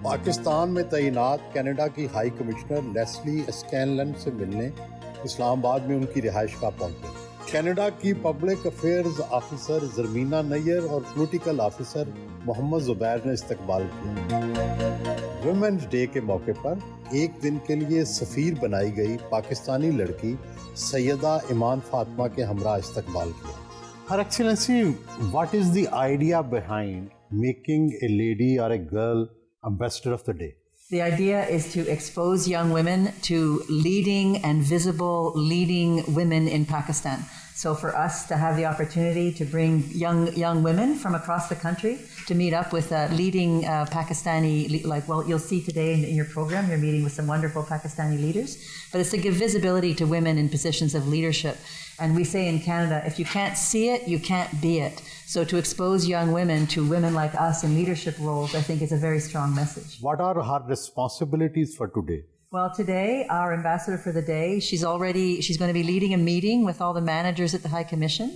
पाकिस्तान में तैनात कनाडा की हाई कमिश्नर लेस्ली स्कैनलन से मिलने इस्लामाबाद में उनकी रिहाइश गाह पहुंचे। कनाडा की पब्लिक अफेयर्स ऑफिसर जरमीना नैयर और पॉलिटिकल ऑफिसर मोहम्मद जुबैर ने इस्तकबाल किया। वुमेन्स डे के मौके पर एक दिन के लिए सफीर बनाई गई पाकिस्तानी लड़की सैयदा ईमान फातिमा के हमरा इस्तकबाल किया। Her Excellency, what is the idea behind making a lady or a girl ambassador of the day? The idea is to expose young women to leading and visible leading women in Pakistan. So for us to have the opportunity to bring young women from across the country to meet up with leading Pakistani, you'll see today in your program, you're meeting with some wonderful Pakistani leaders, but it's to give visibility to women in positions of leadership. And we say in Canada, if you can't see it, you can't be it. So to expose young women to women like us in leadership roles, I think is a very strong message. What are her responsibilities for today? Well, today, our ambassador for the day, she's going to be leading a meeting with all the managers at the High Commission.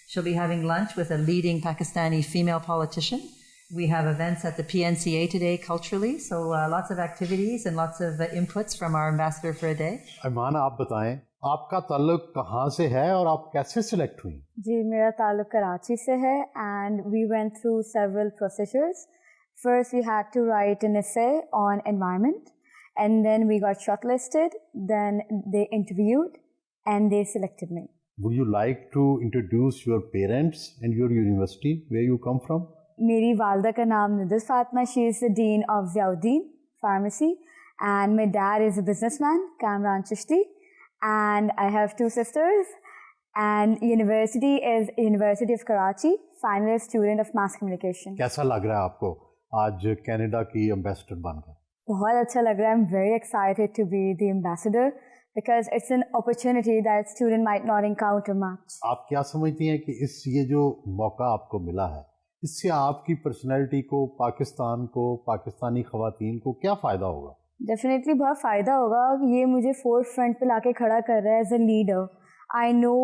She'll be having lunch with a leading Pakistani female politician. We have events at the PNCA today culturally, so lots of activities and lots of inputs from our ambassador for a day. ईमान, आप बताएं, आपका ताल्लुक कहाँ से है और आप कैसे सिलेक्ट हुई? जी, मेरा ताल्लुक कराची से है and we went through several procedures. First, we had to write an essay on environment. And then we got shortlisted, then they interviewed and they selected me. Would you like to introduce your parents and your university, where you come from? मेरी वालदा का नाम निदस Fatima, she is the dean of Ziauddin Pharmacy, and my dad is a businessman, Kamran Chishti, and I have two sisters, and university is University of Karachi, final student of mass communication. कैसा लग रहा है आपको आज Canada की ambassador बनकर? बहुत अच्छा लग रहा है. I'm very excited to be the ambassador because it's an opportunity that student might not encounter much. आप क्या समझती हैं कि ये जो मौका आपको मिला है, इससे आपकी पर्सनैलिटी को, पाकिस्तान को, पाकिस्तानी ख़वातीन को क्या फ़ायदा होगा? डेफिनेटली बहुत फ़ायदा होगा. ये मुझे फोर्थ फ्रंट पे लाके खड़ा कर रहा है as a leader. I know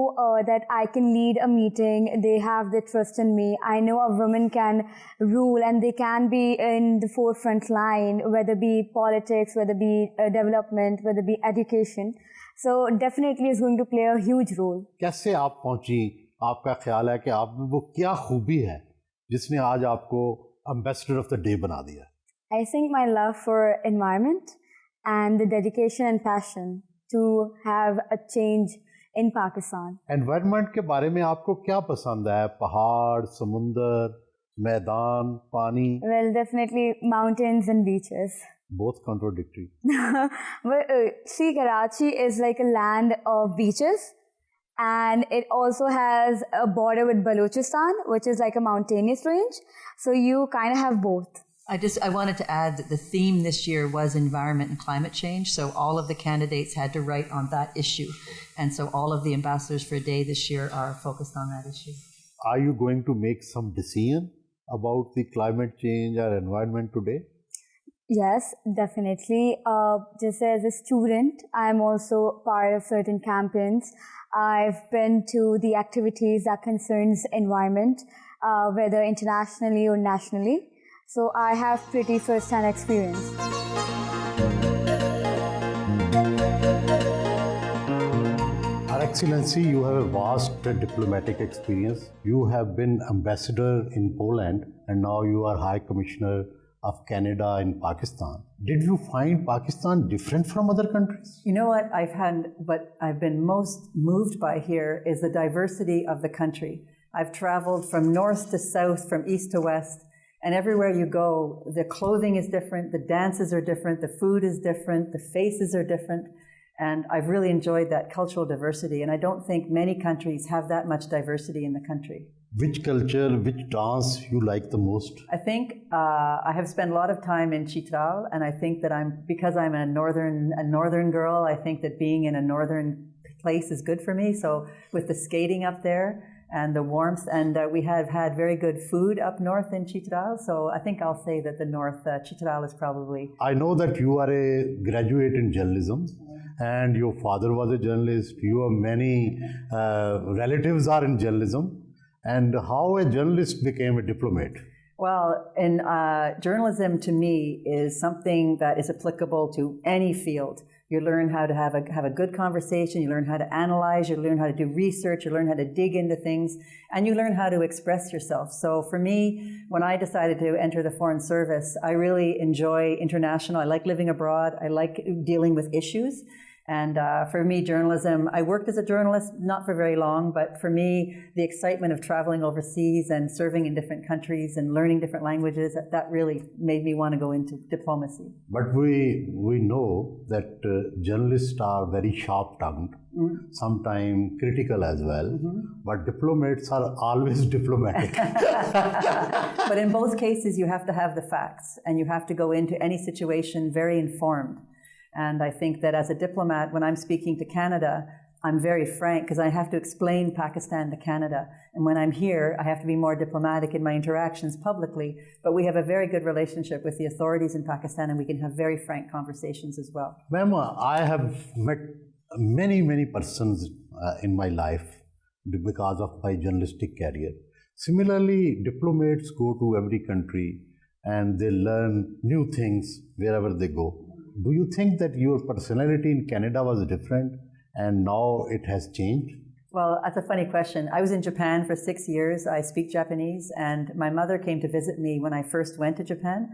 that I can lead a meeting. They have the trust in me. I know a woman can rule and they can be in the forefront line, whether be politics, whether be development, whether be education. So definitely is going to play a huge role. कैसे आप पहुंची? आपका ख्याल है कि आप में वो क्या खूबी है जिसने आज आपको एम्बेसडर ऑफ द डे बना दिया? I think my love for environment and the dedication and passion to have a change in Pakistan. Environment के बारे में आपको क्या पसंद है? पहाड़, समुंदर, मैदान, पानी? Well, definitely mountains and beaches. Both contradictory. But see, Karachi is like a land of beaches, and it also has a border with Balochistan, which is like a mountainous range. So you kind of have both. I wanted to add that the theme this year was environment and climate change, so all of the candidates had to write on that issue. And so all of the ambassadors for a day this year are focused on that issue. Are you going to make some decision about the climate change or environment today? Yes, definitely. Just as a student, I'm also part of certain campaigns. I've been to the activities that concerns environment, whether internationally or nationally. So I have pretty first-hand experience. Her Excellency, you have a vast diplomatic experience. You have been ambassador in Poland and now you are High Commissioner of Canada in Pakistan. Did you find Pakistan different from other countries? You know what I've been most moved by here is the diversity of the country. I've traveled from north to south, from east to west. And everywhere you go, the clothing is different, the dances are different, the food is different, the faces are different. And I've really enjoyed that cultural diversity. And I don't think many countries have that much diversity in the country. Which culture, which dance you like the most? I think I have spent a lot of time in Chitral. And I think that because I'm a northern girl, I think that being in a northern place is good for me. So with the skating up there, and the warmth, and we have had very good food up north in Chitral, so I think I'll say that the north, Chitral is probably... I know that you are a graduate in journalism, and your father was a journalist, your many relatives are in journalism, and how a journalist became a diplomat? Well, in journalism to me is something that is applicable to any field. You learn how to have a good conversation, you learn how to analyze, you learn how to do research, you learn how to dig into things, and you learn how to express yourself. So for me, when I decided to enter the Foreign Service, I really enjoy international. I like living abroad. I like dealing with issues. And for me, journalism, I worked as a journalist, not for very long, but for me, the excitement of traveling overseas and serving in different countries and learning different languages, that really made me want to go into diplomacy. But we know that journalists are very sharp-tongued, sometimes critical as well, but diplomats are always diplomatic. But in both cases, you have to have the facts, and you have to go into any situation very informed. And I think that as a diplomat, when I'm speaking to Canada, I'm very frank because I have to explain Pakistan to Canada. And when I'm here, I have to be more diplomatic in my interactions publicly. But we have a very good relationship with the authorities in Pakistan, and we can have very frank conversations as well. Ma'am, I have met many persons in my life because of my journalistic career. Similarly, diplomats go to every country and they learn new things wherever they go. Do you think that your personality in Canada was different and now it has changed? Well, that's a funny question. I was in Japan for 6 years. I speak Japanese, and my mother came to visit me when I first went to Japan.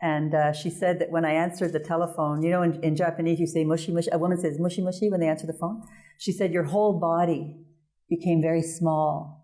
And she said that when I answered the telephone, you know, in Japanese you say mushi mushi, a woman says mushi mushi when they answer the phone. She said your whole body became very small.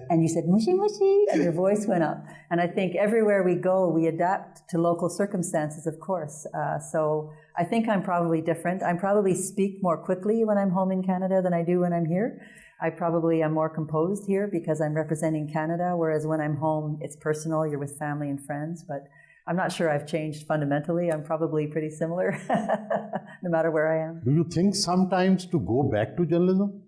And you said, mushi mushi, and your voice went up. And I think everywhere we go, we adapt to local circumstances, of course. So I think I'm probably different. I probably speak more quickly when I'm home in Canada than I do when I'm here. I probably am more composed here because I'm representing Canada, whereas when I'm home, it's personal, you're with family and friends. But I'm not sure I've changed fundamentally. I'm probably pretty similar, no matter where I am. Do you think sometimes to go back to journalism?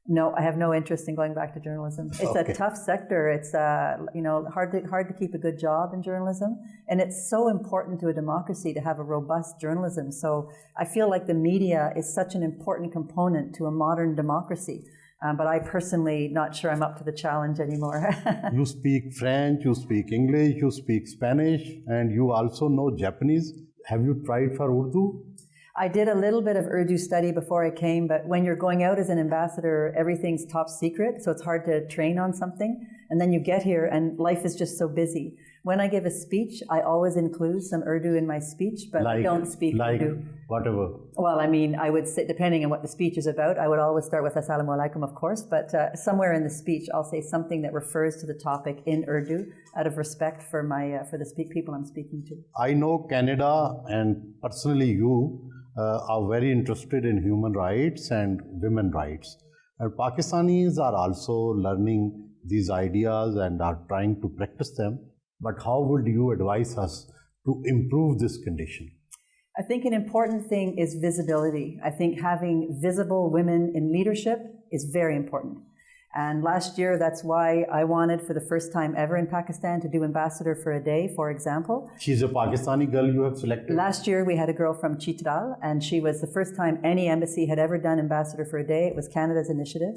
No, I have no interest in going back to journalism. It's a tough sector. It's hard to keep a good job in journalism, and it's so important to a democracy to have a robust journalism. So I feel like the media is such an important component to a modern democracy. But I personally not sure I'm up to the challenge anymore. You speak French, you speak English, you speak Spanish, and you also know Japanese. Have you tried for Urdu? I did a little bit of Urdu study before I came, but when you're going out as an ambassador, everything's top secret, so it's hard to train on something. And then you get here, and life is just so busy. When I give a speech, I always include some Urdu in my speech, but I don't speak Urdu. Whatever. Well, I mean, I would say, depending on what the speech is about, I would always start with Assalamu alaikum, of course, but somewhere in the speech, I'll say something that refers to the topic in Urdu out of respect for the people I'm speaking to. I know Canada and personally you are very interested in human rights and women's rights. And Pakistanis are also learning these ideas and are trying to practice them. But how would you advise us to improve this condition? I think an important thing is visibility. I think having visible women in leadership is very important. And last year, that's why I wanted, for the first time ever in Pakistan, to do Ambassador for a Day, for example. She's a Pakistani girl you have selected? Last year, we had a girl from Chitral, and she was the first time any embassy had ever done Ambassador for a Day. It was Canada's initiative.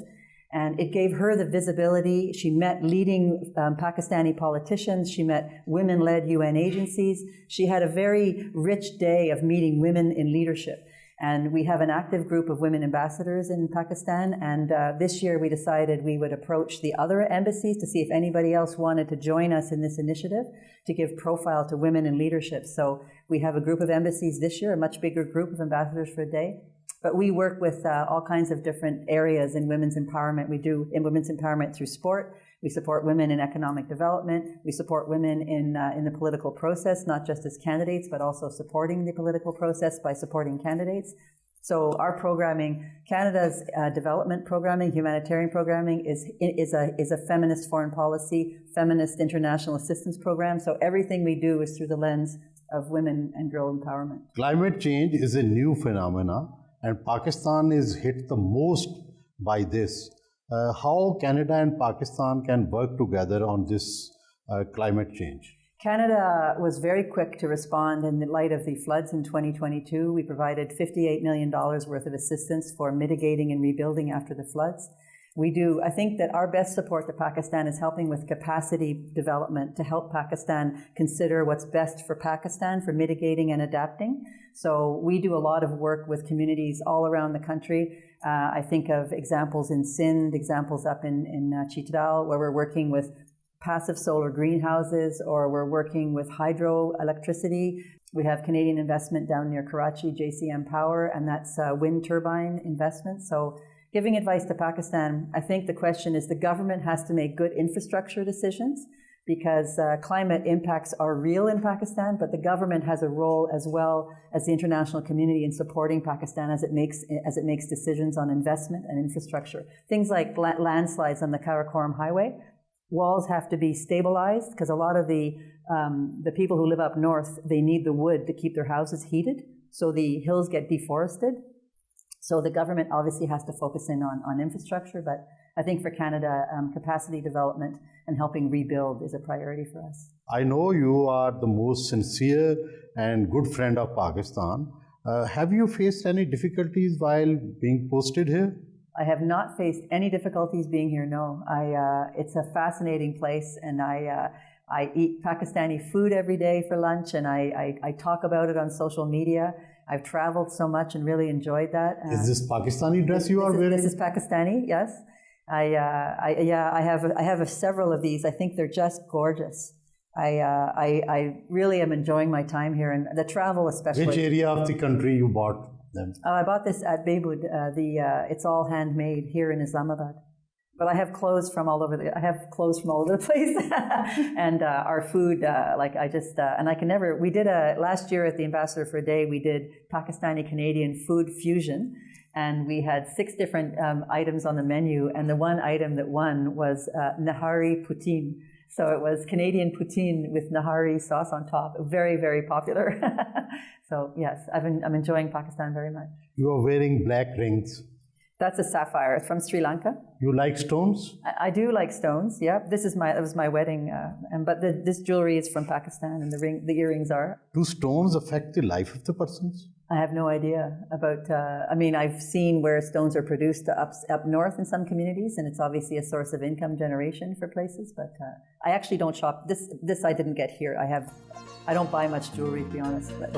And it gave her the visibility. She met leading Pakistani politicians. She met women-led UN agencies. She had a very rich day of meeting women in leadership. And we have an active group of women ambassadors in Pakistan. And this year we decided we would approach the other embassies to see if anybody else wanted to join us in this initiative to give profile to women in leadership. So we have a group of embassies this year, a much bigger group of ambassadors for a day. But we work with all kinds of different areas in women's empowerment. We do in women's empowerment through sport. We support women in economic development. We support women in the political process, not just as candidates, but also supporting the political process by supporting candidates. So our programming, Canada's development programming, humanitarian programming, is a feminist foreign policy, feminist international assistance program. So everything we do is through the lens of women and girl empowerment. Climate change is a new phenomenon, and Pakistan is hit the most by this. How Canada and Pakistan can work together on this climate change? Canada was very quick to respond in the light of the floods in 2022. We provided $58 million worth of assistance for mitigating and rebuilding after the floods. We do. I think that our best support to Pakistan is helping with capacity development to help Pakistan consider what's best for Pakistan for mitigating and adapting. So we do a lot of work with communities all around the country. I think of examples in Sindh, examples up in Chitral, where we're working with passive solar greenhouses, or we're working with hydroelectricity. We have Canadian investment down near Karachi, JCM Power, and that's wind turbine investment. So giving advice to Pakistan, I think the question is the government has to make good infrastructure decisions, because climate impacts are real in Pakistan, but the government has a role as well as the international community in supporting Pakistan as it makes decisions on investment and infrastructure. Things like landslides on the Karakoram Highway. Walls have to be stabilized, because a lot of the people who live up north, they need the wood to keep their houses heated, so the hills get deforested. So the government obviously has to focus in on infrastructure, but I think for Canada, capacity development and helping rebuild is a priority for us. I know you are the most sincere and good friend of Pakistan. Have you faced any difficulties while being posted here? I have not faced any difficulties being here, no. It's a fascinating place, and I eat Pakistani food every day for lunch, and I talk about it on social media. I've traveled so much and really enjoyed that. Is this Pakistani dress you are wearing? This is Pakistani, yes. I have several of these. I think they're just gorgeous. I really am enjoying my time here, and the travel especially. Which area of the country you bought them? I bought this at Beirut. It's all handmade here in Islamabad. But I have clothes from all over the place, and our food. And I can never. We did last year at the Ambassador for a Day. We did Pakistani Canadian food fusion, and we had 6 different items on the menu. And the one item that won was Nahari poutine. So it was Canadian poutine with Nahari sauce on top. Very, very popular. So yes, I'm enjoying Pakistan very much. You are wearing black rings. That's a sapphire. It's from Sri Lanka. You like stones? I do like stones. Yeah, that was my wedding. But this jewelry is from Pakistan, and the earrings are. Do stones affect the life of the persons? I have no idea about. I've seen where stones are produced up north in some communities, and it's obviously a source of income generation for places. But I actually don't shop. This I didn't get here. I don't buy much jewelry, to be honest. But.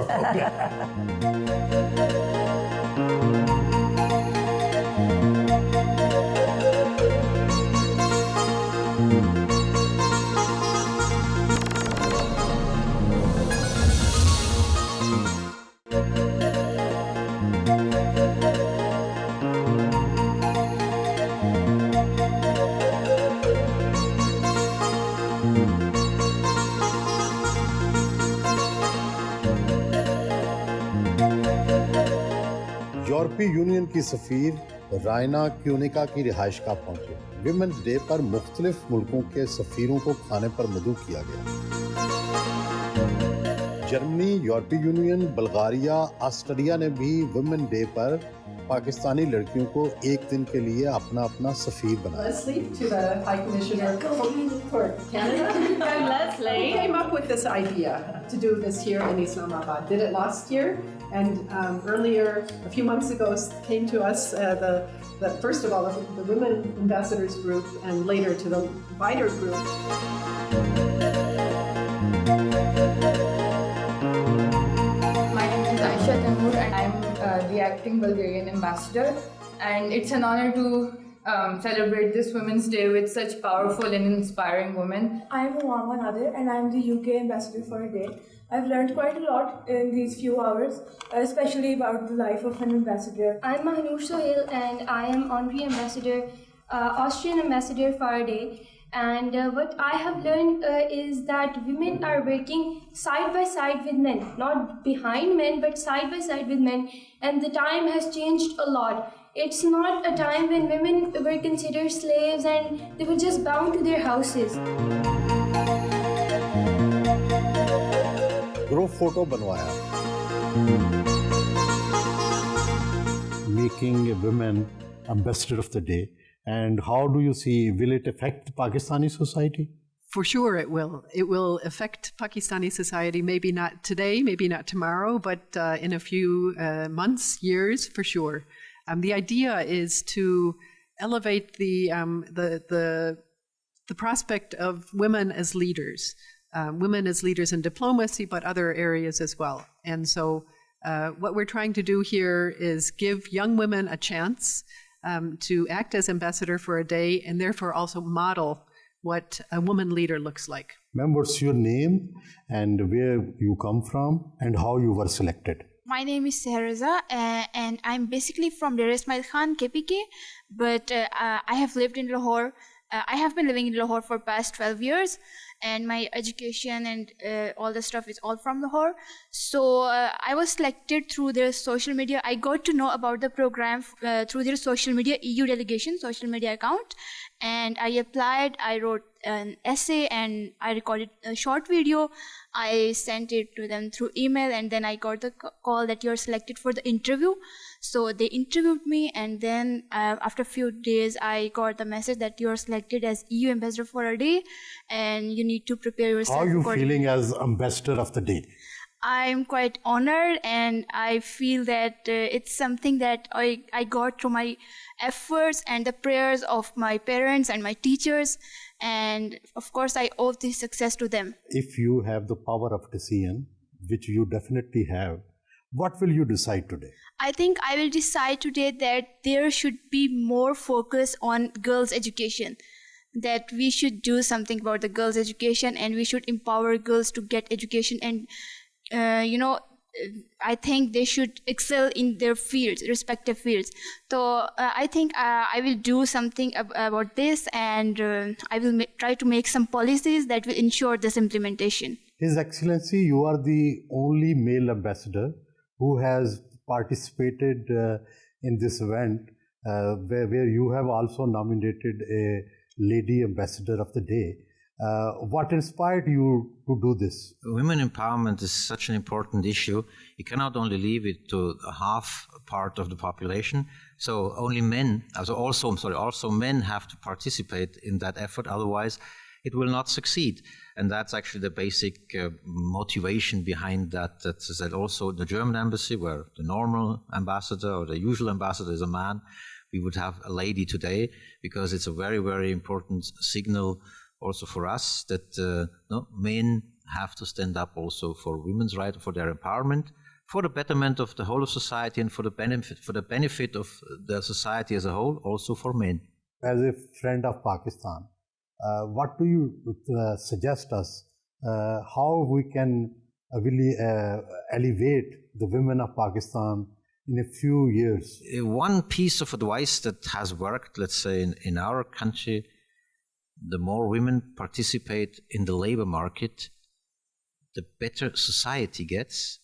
यूरोपीय union की सफ़ीर रायना क्यूनिका की रिहाइश गाह पहुंचे। Women's day पर मुख्तलिफ मुल्कों के सफ़ीरों को खाने पर मदऊ किया गया। जर्मनी, यूरोपीय यूनियन, बुल्गारिया, ऑस्ट्रेलिया ने भी वुमेन डे पर पाकिस्तानी लड़कियों को एक दिन के लिए अपना अपना सफ़ीर बनाया। Leslie, to the High Commissioner for Canada. Leslie came up with this idea to do this here in Islamabad. Did it last year, and earlier, a few months ago, came to us first of all the Women Ambassadors Group, and later to the wider group. And I'm the acting Bulgarian ambassador, and it's an honor to celebrate this Women's Day with such powerful and inspiring women. I'm Umama Nadir, and I'm the UK ambassador for a day. I've learned quite a lot in these few hours, especially about the life of an ambassador. I'm Mahanur Sohail, and I am honorary ambassador, Austrian ambassador for a day. And what I have learned is that women are working side by side with men, not behind men, but side by side with men. And the time has changed a lot. It's not a time when women were considered slaves and they were just bound to their houses. Group photo बनवाया। Making a women ambassador of the day. And how do you see, will it affect Pakistani society? For sure it will. It will affect Pakistani society, maybe not today, maybe not tomorrow, but in a few months, years, for sure. The idea is to elevate the prospect of women as leaders in diplomacy, but other areas as well. And so what we're trying to do here is give young women a chance to act as ambassador for a day, and therefore also model what a woman leader looks like. Ma'am, what's your name and where you come from and how you were selected? My name is Razzaq, and I'm basically from Dar Ismail Khan, KPK, but I have lived in Lahore. I have been living in Lahore for past 12 years, and my education and all the stuff is all from Lahore. So I was selected through their social media. I got to know about the program through their social media, EU delegation social media account, and I applied. I wrote an essay and I recorded a short video. I sent it to them through email, and then I got the call that you're selected for the interview. So they interviewed me, and then after a few days, I got the message that you're selected as EU ambassador for a day, and you need to prepare yourself. How are you feeling as ambassador of the day? I'm quite honored, and I feel that it's something that I got through my efforts and the prayers of my parents and my teachers. And of course, I owe this success to them. If you have the power of decision, which you definitely have, what will you decide today? I think I will decide today that there should be more focus on girls' education, that we should do something about the girls' education, and we should empower girls to get education. And, I think they should excel in their fields, respective fields. So I think I will do something about this, and I will try to make some policies that will ensure this implementation. His Excellency, you are the only male ambassador who has participated in this event, where you have also nominated a lady ambassador of the day. What inspired you to do this? Women empowerment is such an important issue. You cannot only leave it to a half part of the population. So only men, also men have to participate in that effort. Otherwise, it will not succeed. And that's actually the basic motivation behind that. That also the German embassy, where the normal ambassador or the usual ambassador is a man, we would have a lady today, because it's a very, very important signal also for us that men have to stand up also for women's rights, for their empowerment, for the betterment of the whole of society, and for the benefit of the society as a whole, also for men. As a friend of Pakistan, what do you suggest us how we can really elevate the women of Pakistan in a few years? One piece of advice that has worked, let's say, in our country, the more women participate in the labor market, the better society gets,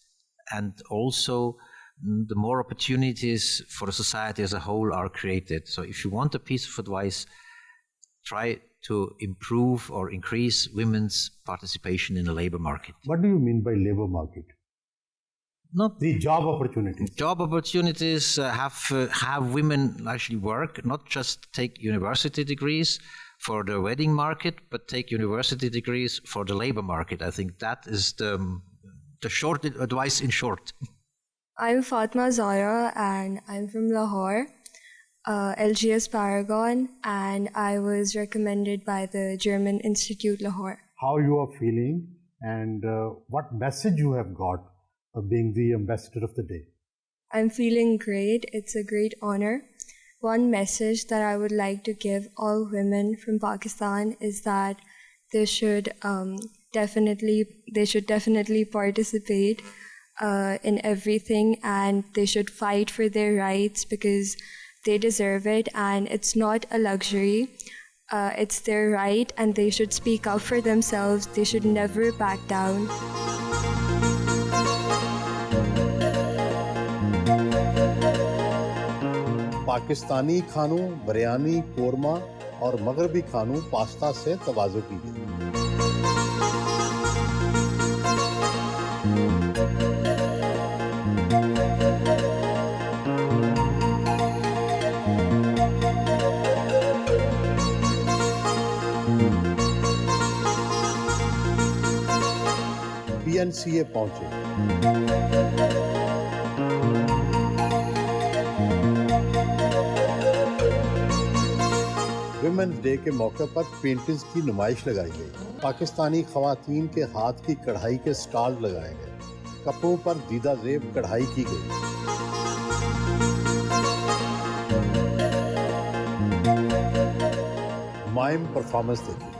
and also the more opportunities for the society as a whole are created. So if you want a piece of advice, try to improve or increase women's participation in the labor market. What do you mean by labor market? Not the job opportunities. Job opportunities have women actually work, not just take university degrees for the wedding market, but take university degrees for the labor market. I think that is the short advice in short. I'm Fatma Zara, and I'm from Lahore, LGS Paragon, and I was recommended by the German Institute Lahore. How you are feeling, and what message you have got of being the ambassador of the day? I'm feeling great. It's a great honor. One message that I would like to give all women from Pakistan is that they should definitely participate in everything, and they should fight for their rights because they deserve it, and it's not a luxury. It's their right, and they should speak up for themselves. They should never back down. Pakistani खानों, बिरयानी, कोरमा और मगरबी खानों pasta से तवाज़ो कीजिए। PNCA पहुंचे। Women's day के मौके पर पेंटिंग्स की नुमाइश लगाई गई। पाकिस्तानी खवातीन के हाथ की कढ़ाई के स्टॉल लगाए गए। कपड़ों पर दीदा ज़ेब कढ़ाई की गई। माइम परफॉर्मेंस देखी।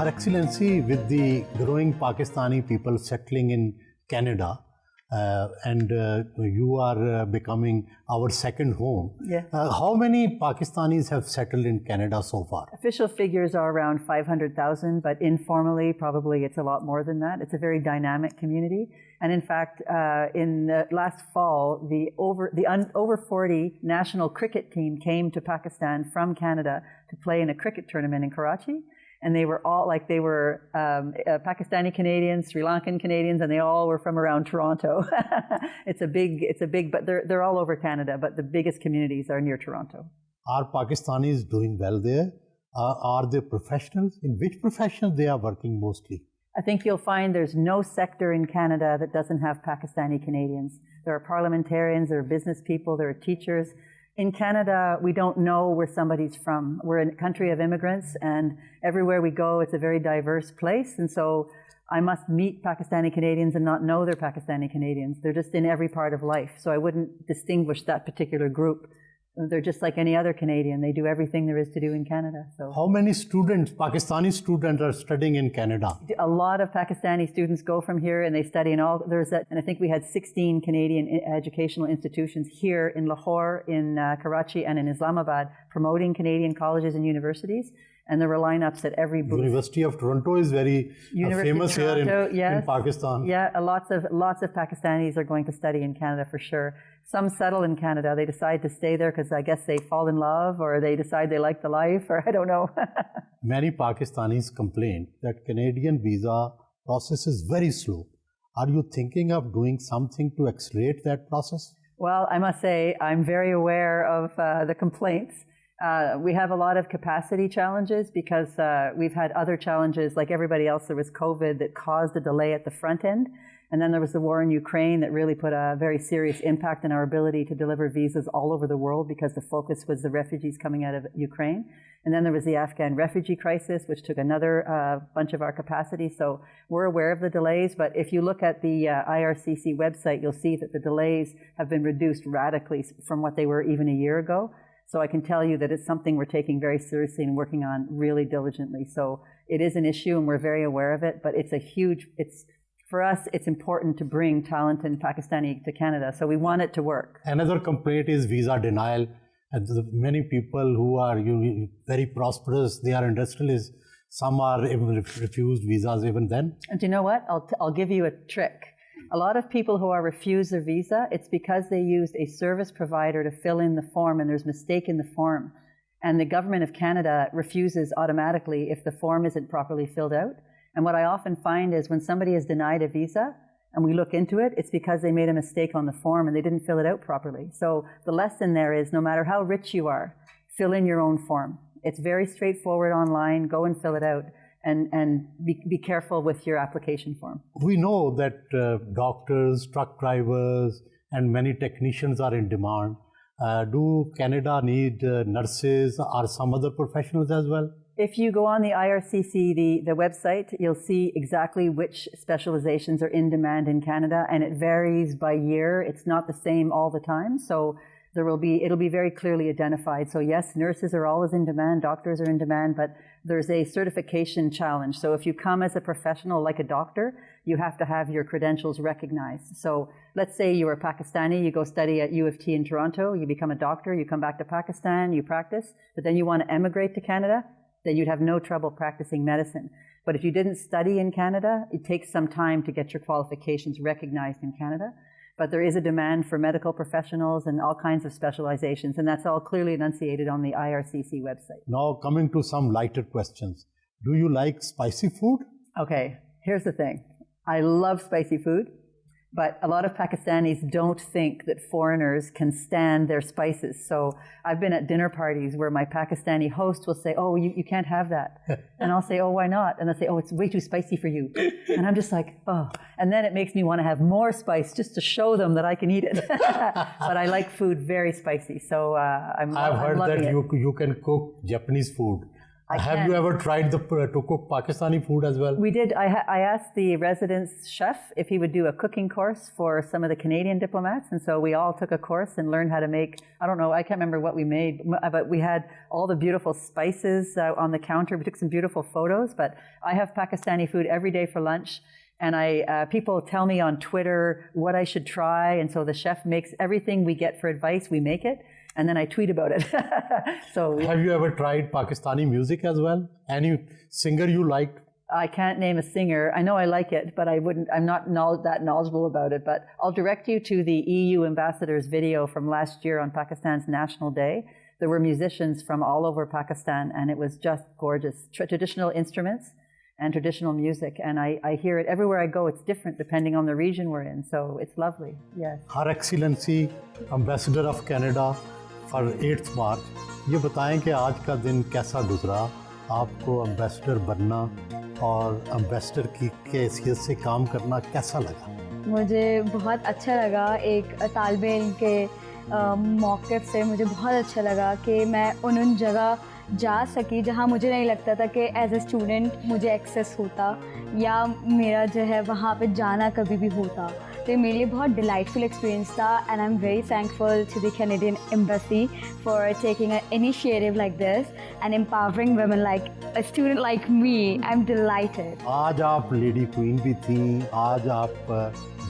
Her Excellency, with the growing Pakistani people settling in Canada, and you are becoming our second home. Yeah. How many Pakistanis have settled in Canada so far? Official figures are around 500,000, but informally, probably it's a lot more than that. It's a very dynamic community. And in fact, in last fall, the over 40 national cricket team came to Pakistan from Canada to play in a cricket tournament in Karachi. And they were all Pakistani Canadians, Sri Lankan Canadians, and they all were from around Toronto. It's a big, but they're all over Canada, but the biggest communities are near Toronto. Are Pakistanis doing well there? Are they professionals? In which professions they are working mostly? I think you'll find there's no sector in Canada that doesn't have Pakistani Canadians. There are parliamentarians, there are business people, there are teachers. In Canada, we don't know where somebody's from. We're a country of immigrants, and everywhere we go, it's a very diverse place. And so I must meet Pakistani Canadians and not know they're Pakistani Canadians. They're just in every part of life. So I wouldn't distinguish that particular group. They're just like any other Canadian. They do everything there is to do in Canada. So how many students, Pakistani students, are studying in Canada? A lot of Pakistani students go from here and they study in all. And I think we had 16 Canadian educational institutions here in Lahore, in Karachi, and in Islamabad, promoting Canadian colleges and universities. And there were lineups at every booth. University of Toronto is very famous here in Pakistan. Yeah, lots of Pakistanis are going to study in Canada for sure. Some settle in Canada. They decide to stay there because I guess they fall in love, or they decide they like the life, or I don't know. Many Pakistanis complain that Canadian visa process is very slow. Are you thinking of doing something to accelerate that process? Well, I must say I'm very aware of the complaints. We have a lot of capacity challenges because we've had other challenges like everybody else. There was COVID that caused a delay at the front end. And then there was the war in Ukraine that really put a very serious impact on our ability to deliver visas all over the world because the focus was the refugees coming out of Ukraine. And then there was the Afghan refugee crisis, which took another bunch of our capacity. So we're aware of the delays. But if you look at the IRCC website, you'll see that the delays have been reduced radically from what they were even a year ago. So I can tell you that it's something we're taking very seriously and working on really diligently. So it is an issue and we're very aware of it, but for us, it's important to bring talent in Pakistani to Canada. So we want it to work. Another complaint is visa denial. And many people who are very prosperous, they are industrialists. Some are even refused visas even then. And do you know what? I'll give you a trick. A lot of people who are refused their visa, it's because they used a service provider to fill in the form and there's a mistake in the form. And the government of Canada refuses automatically if the form isn't properly filled out. And what I often find is when somebody is denied a visa and we look into it, it's because they made a mistake on the form and they didn't fill it out properly. So the lesson there is no matter how rich you are, fill in your own form. It's very straightforward online. Go and fill it out. And be careful with your application form. We know that doctors, truck drivers, and many technicians are in demand. Do Canada need nurses or some other professionals as well? If you go on the IRCC, the website, you'll see exactly which specializations are in demand in Canada, and it varies by year. It's not the same all the time. So it'll be very clearly identified. So yes, nurses are always in demand, doctors are in demand, but there's a certification challenge. So if you come as a professional like a doctor, you have to have your credentials recognized. So let's say you are Pakistani, you go study at U of T in Toronto, you become a doctor, you come back to Pakistan, you practice, but then you want to emigrate to Canada, then you'd have no trouble practicing medicine. But if you didn't study in Canada, it takes some time to get your qualifications recognized in Canada. But there is a demand for medical professionals and all kinds of specializations, and that's all clearly enunciated on the IRCC website. Now coming to some lighter questions. Do you like spicy food? Okay, here's the thing. I love spicy food, but a lot of Pakistanis don't think that foreigners can stand their spices. So I've been at dinner parties where my Pakistani host will say, oh, you can't have that. And I'll say, oh, why not? And they'll say, oh, it's way too spicy for you. And I'm just like, oh. And then it makes me want to have more spice just to show them that I can eat it. But I like food very spicy, so I'm heard loving that it. you can cook Japanese food. Have you ever tried to cook Pakistani food as well? We did. I asked the residence chef if he would do a cooking course for some of the Canadian diplomats. And so we all took a course and learned how to make, I don't know, I can't remember what we made, but we had all the beautiful spices on the counter. We took some beautiful photos, but I have Pakistani food every day for lunch. And people tell me on Twitter what I should try. And so the chef makes everything we get for advice, we make it. And then I tweet about it. So, have you ever tried Pakistani music as well? Any singer you liked? I can't name a singer. I know I like it, but I'm not that knowledgeable about it. But I'll direct you to the EU ambassador's video from last year on Pakistan's National Day. There were musicians from all over Pakistan, and it was just gorgeous. Traditional instruments and traditional music. And I hear it everywhere I go. It's different depending on the region we're in. So it's lovely. Yes. Her Excellency, Ambassador of Canada, for 8th March, ये बताएं कि आज का दिन कैसा गुजरा, आपको ambassador बनना और एम्बेसडर की हैसियत से काम करना कैसा लगा? मुझे बहुत अच्छा लगा, एक तालिब इल्म के मौक़िफ़ से मुझे बहुत अच्छा लगा कि मैं उन जगह जा सकी जहाँ मुझे नहीं लगता था कि एज ए स्टूडेंट मुझे एक्सेस होता या मेरा जो है वहाँ पे जाना कभी भी होता. तो मेरे लिए बहुत डिलाइटफुल एक्सपीरियंस था and I am very thankful to the Canadian embassy for taking an initiative like this and empowering women like a student like me. I am delighted. आज आप लेडी क्वीन भी थी, आज आप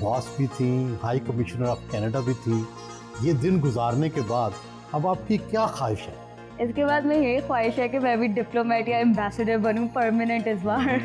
बॉस भी थी, high commissioner of Canada भी थी. ये दिन गुजारने के बाद अब आपकी क्या ख्वाहिश है? इसके बाद मेरी यही ख्वाहिश है कि मैं भी डिप्लोमेट या एम्बेसडर बनूं परमानेंट इस बार.